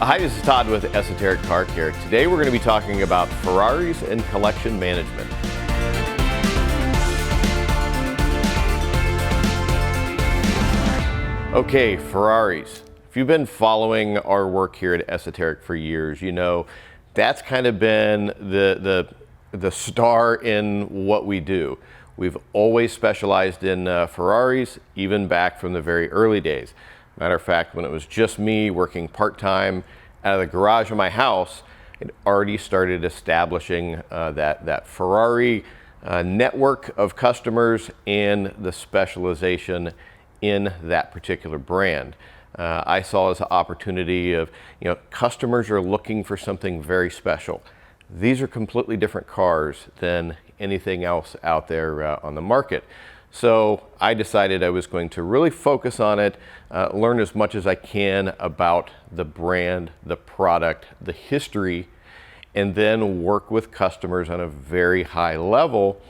Hi, this is Todd with ESOTERIC Car Care. Today we're going to be talking about Ferraris and collection management. Okay, Ferraris. If you've been following our work here at ESOTERIC for years, you know that's kind of been the star in what we do. We've always specialized in Ferraris, even back from the very early days. Matter of fact, when it was just me working part-time out of the garage of my house, it already started establishing that Ferrari network of customers and the specialization in that particular brand. I saw as an opportunity of, customers are looking for something very special. These are completely different cars than anything else out there on the market. So I decided I was going to really focus on it, learn as much as I can about the brand, the product, the history, and then work with customers on a very high level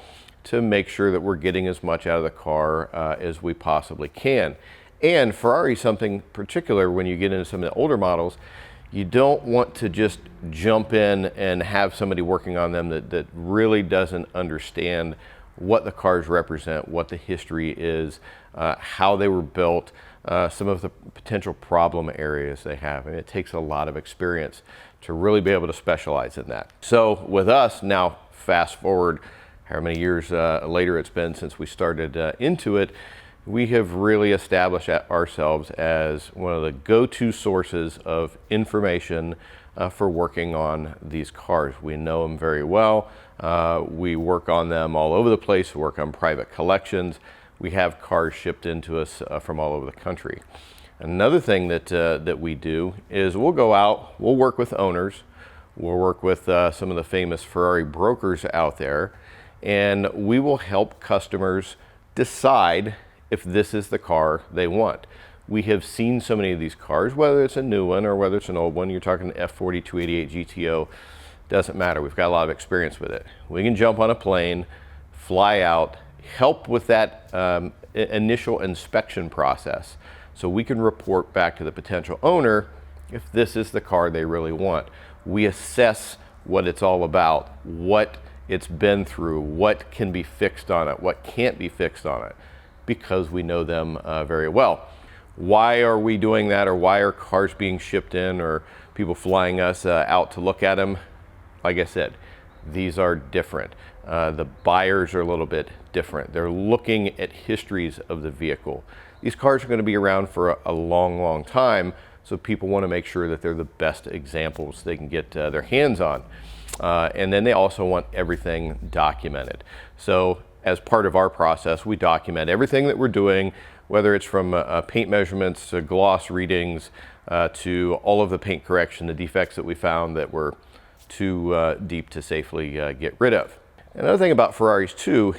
to make sure that we're getting as much out of the car as we possibly can. And Ferrari is something particular when you get into some of the older models. You don't want to just jump in and have somebody working on them that really doesn't understand what the cars represent, what the history is, how they were built, some of the potential problem areas they have. And it takes a lot of experience to really be able to specialize in that. So with us now, fast forward however many years later it's been since we started into it, we have really established ourselves as one of the go-to sources of information for working on these cars. We know them very well. We work on them all over the place. We work on private collections. We have cars shipped into us from all over the country. Another thing that we do is we'll go out, we'll work with owners, we'll work with some of the famous Ferrari brokers out there, and we will help customers decide if this is the car they want. We have seen so many of these cars, whether it's a new one or whether it's an old one. You're talking F40 288 GTO, doesn't matter. We've got a lot of experience with it. We can jump on a plane, fly out, help with that initial inspection process so we can report back to the potential owner if this is the car they really want. We assess what it's all about, what it's been through, what can be fixed on it, what can't be fixed on it, because we know them very well. Why are we doing that, or why are cars being shipped in, or people flying us out to look at them? Like I said, these are different. The buyers are a little bit different. They're looking at histories of the vehicle. These cars are going to be around for a long, long time, so people want to make sure that they're the best examples they can get their hands on. And then they also want everything documented. So as part of our process, we document everything that we're doing, whether it's from paint measurements to gloss readings to all of the paint correction, the defects that we found that were too deep to safely get rid of. Another thing about Ferraris too,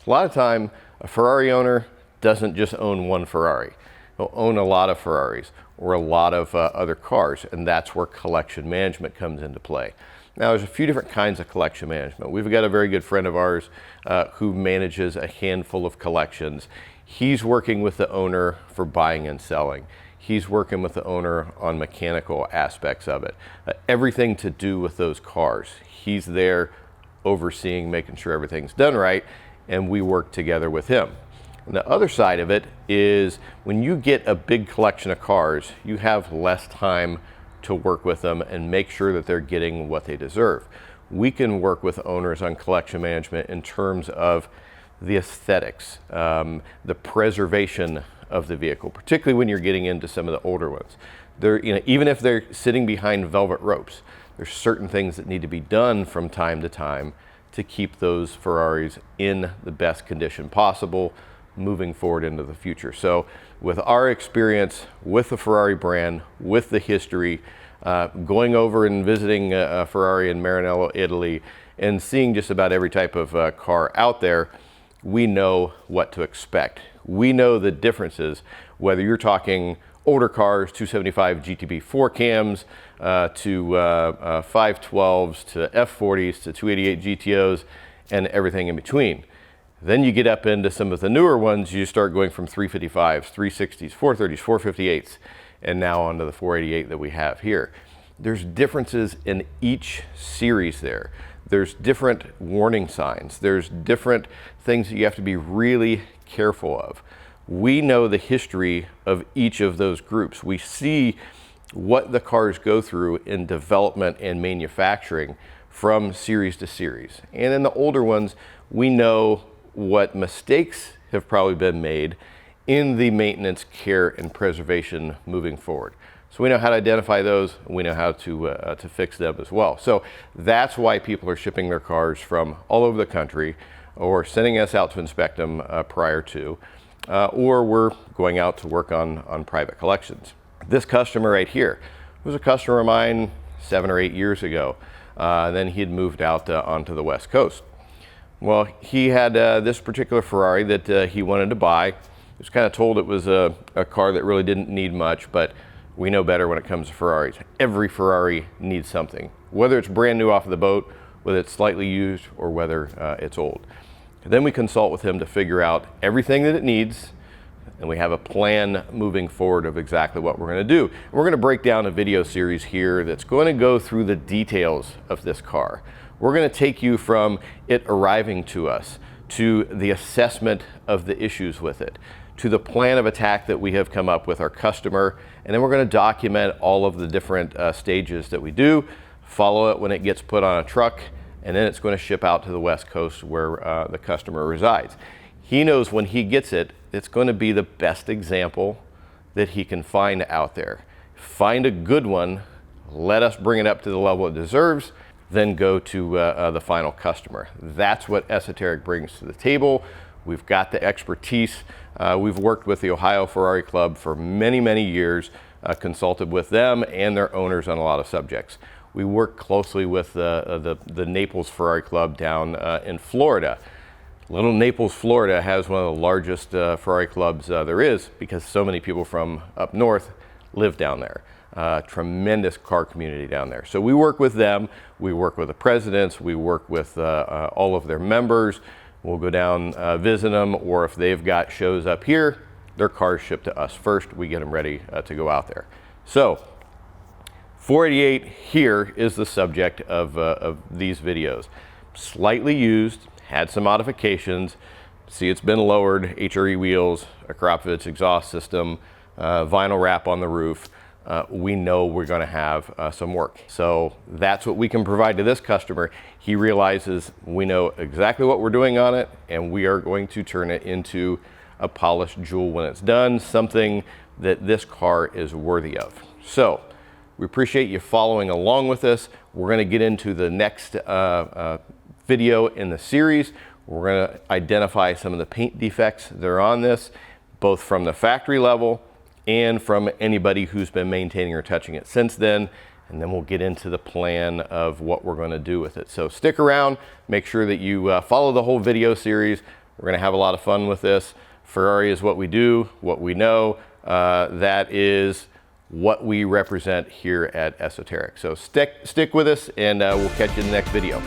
a lot of time a Ferrari owner doesn't just own one Ferrari. They'll own a lot of Ferraris or a lot of other cars, and that's where collection management comes into play. Now, there's a few different kinds of collection management. We've got a very good friend of ours who manages a handful of collections. He's working with the owner for buying and selling. He's working with the owner on mechanical aspects of it. Everything to do with those cars. He's there overseeing, making sure everything's done right, and we work together with him. And the other side of it is when you get a big collection of cars, you have less time to work with them and make sure that they're getting what they deserve. We can work with owners on collection management in terms of the aesthetics, the preservation of the vehicle, particularly when you're getting into some of the older ones. Even if they're sitting behind velvet ropes, there's certain things that need to be done from time to time to keep those Ferraris in the best condition possible moving forward into the future. So with our experience with the Ferrari brand, with the history, going over and visiting a Ferrari in Maranello, Italy, and seeing just about every type of car out there, we know what to expect. We know the differences, whether you're talking older cars, 275 GTB 4 cams, to 512s, to F40s, to 288 GTOs, and everything in between. Then you get up into some of the newer ones, you start going from 355s, 360s, 430s, 458s, and now onto the 488 that we have here. There's differences in each series there. There's different warning signs. There's different things that you have to be really careful of. We know the history of each of those groups. We see what the cars go through in development and manufacturing from series to series. And in the older ones, we know what mistakes have probably been made in the maintenance, care, and preservation moving forward. So we know how to identify those, and we know how to fix them as well. So that's why people are shipping their cars from all over the country, or sending us out to inspect them prior to, or we're going out to work on private collections. This customer right here was a customer of mine 7 or 8 years ago. Then he had moved out onto the West Coast. Well, he had this particular Ferrari that he wanted to buy. He was kind of told it was a car that really didn't need much, but we know better when it comes to Ferraris. Every Ferrari needs something, whether it's brand new off of the boat, whether it's slightly used, or whether it's old. And then we consult with him to figure out everything that it needs, and we have a plan moving forward of exactly what we're going to do. And we're going to break down a video series here that's going to go through the details of this car. We're going to take you from it arriving to us, to the assessment of the issues with it, to the plan of attack that we have come up with our customer, and then we're going to document all of the different stages that we do, follow it when it gets put on a truck, and then it's going to ship out to the West Coast where the customer resides. He knows when he gets it, it's going to be the best example that he can find out there. Find a good one, let us bring it up to the level it deserves, then go to the final customer. That's what ESOTERIC brings to the table. We've got the expertise. We've worked with the Ohio Ferrari Club for many, many years, consulted with them and their owners on a lot of subjects. We work closely with the Naples Ferrari Club down in Florida. Little Naples, Florida has one of the largest Ferrari clubs there is, because so many people from up north live down there. Tremendous car community down there. So we work with them, we work with the presidents, we work with all of their members. We'll go down, visit them, or if they've got shows up here, their cars shipped to us first. We get them ready to go out there. So 488 here is the subject of these videos. Slightly used, had some modifications. See, it's been lowered, HRE wheels, a Kropvitz exhaust system, vinyl wrap on the roof. We know we're going to have some work. So that's what we can provide to this customer. He realizes we know exactly what we're doing on it, and we are going to turn it into a polished jewel when it's done, something that this car is worthy of. So we appreciate you following along with us. We're going to get into the next video in the series. We're going to identify some of the paint defects that are on this, both from the factory level and from anybody who's been maintaining or touching it since then. And then we'll get into the plan of what we're going to do with it. So stick around, make sure that you follow the whole video series. We're going to have a lot of fun with this. Ferrari is what we do, what we know. That is what we represent here at ESOTERIC. So stick with us, and we'll catch you in the next video.